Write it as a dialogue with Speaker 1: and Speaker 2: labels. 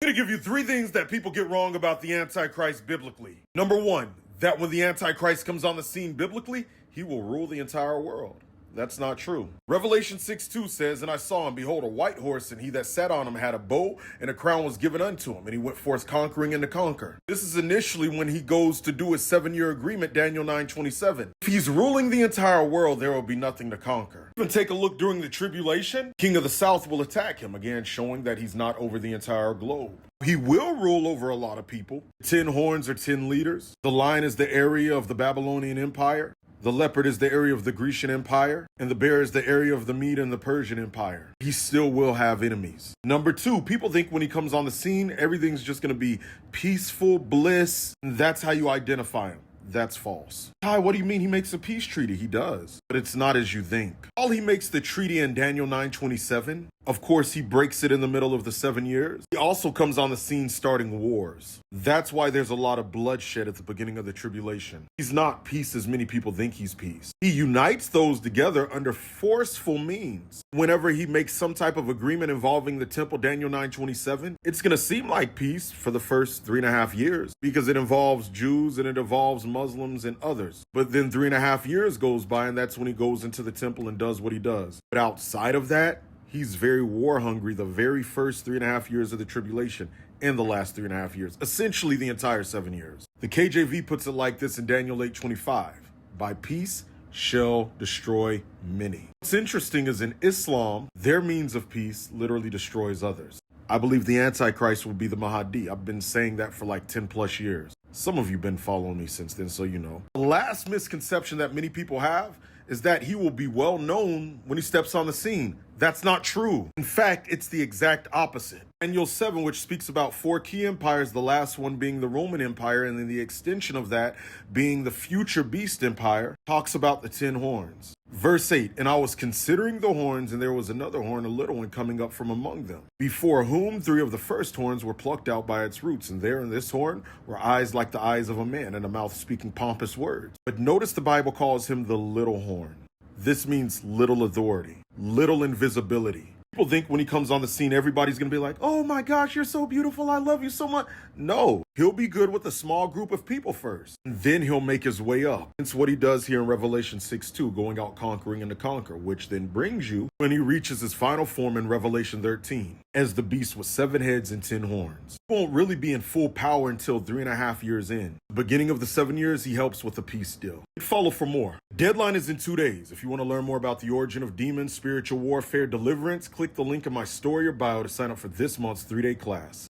Speaker 1: I'm going to give you three things that people get wrong about the Antichrist biblically. Number one, that when the Antichrist comes on the scene biblically, he will rule the entire world. That's not true. Revelation 6:2 says, "And I saw, and behold, a white horse, and he that sat on him had a bow, and a crown was given unto him, and he went forth conquering and to conquer." This is initially when he goes to do his 7-year agreement, Daniel 9:27. If he's ruling the entire world, there will be nothing to conquer. Even take a look during the tribulation, King of the South will attack him, again showing that he's not over the entire globe. He will rule over a lot of people. 10 horns are 10 leaders. The lion is the area of the Babylonian Empire. The leopard is the area of the Grecian Empire, and the bear is the area of the Mede and the Persian Empire. He still will have enemies. Number two, people think when he comes on the scene, everything's just going to be peaceful bliss. And that's how you identify him. That's false. Ty, what do you mean he makes a peace treaty? He does, but it's not as you think. All he makes the treaty in Daniel 9:27. Of course, he breaks it in the middle of the 7 years. He also comes on the scene starting wars. That's why there's a lot of bloodshed at the beginning of the tribulation. He's not peace as many people think he's peace. He unites those together under forceful means. Whenever he makes some type of agreement involving the temple, Daniel 9:27, it's going to seem like peace for the first 3.5 years because it involves Jews and it involves Muslims and others. But then 3.5 years goes by, and that's when he goes into the temple and does what he does. But outside of that, he's very war hungry the very first 3.5 years of the tribulation and the last 3.5 years, essentially the entire 7 years. The KJV puts it like this in Daniel 8:25, "By peace shall destroy many." What's interesting is in Islam, their means of peace literally destroys others. I believe the Antichrist will be the Mahdi. I've been saying that for like 10 plus years. Some of you have been following me since then, so you know. The last misconception that many people have is that he will be well known when he steps on the scene. That's not true. In fact, it's the exact opposite. Daniel 7, which speaks about 4 key empires, the last one being the Roman Empire, and then the extension of that being the future beast empire, talks about the 10 horns. Verse 8, "And I was considering the horns, and there was another horn, a little one, coming up from among them, before whom 3 of the first horns were plucked out by its roots. And there in this horn were eyes like the eyes of a man, and a mouth speaking pompous words." But notice the Bible calls him the little horn. This means little authority, little invisibility. People think when he comes on the scene, everybody's going to be like, "Oh my gosh, you're so beautiful. I love you so much." No, he'll be good with a small group of people first, and then he'll make his way up. It's what he does here in Revelation 6:2, going out conquering and to conquer, which then brings you when he reaches his final form in Revelation 13, as the beast with 7 heads and 10 horns. He won't really be in full power until 3.5 years in. The beginning of the 7 years, he helps with a peace deal. Follow for more. Deadline is in 2 days. If you want to learn more about the origin of demons, spiritual warfare, deliverance, click the link in my story or bio to sign up for this month's 3-day class.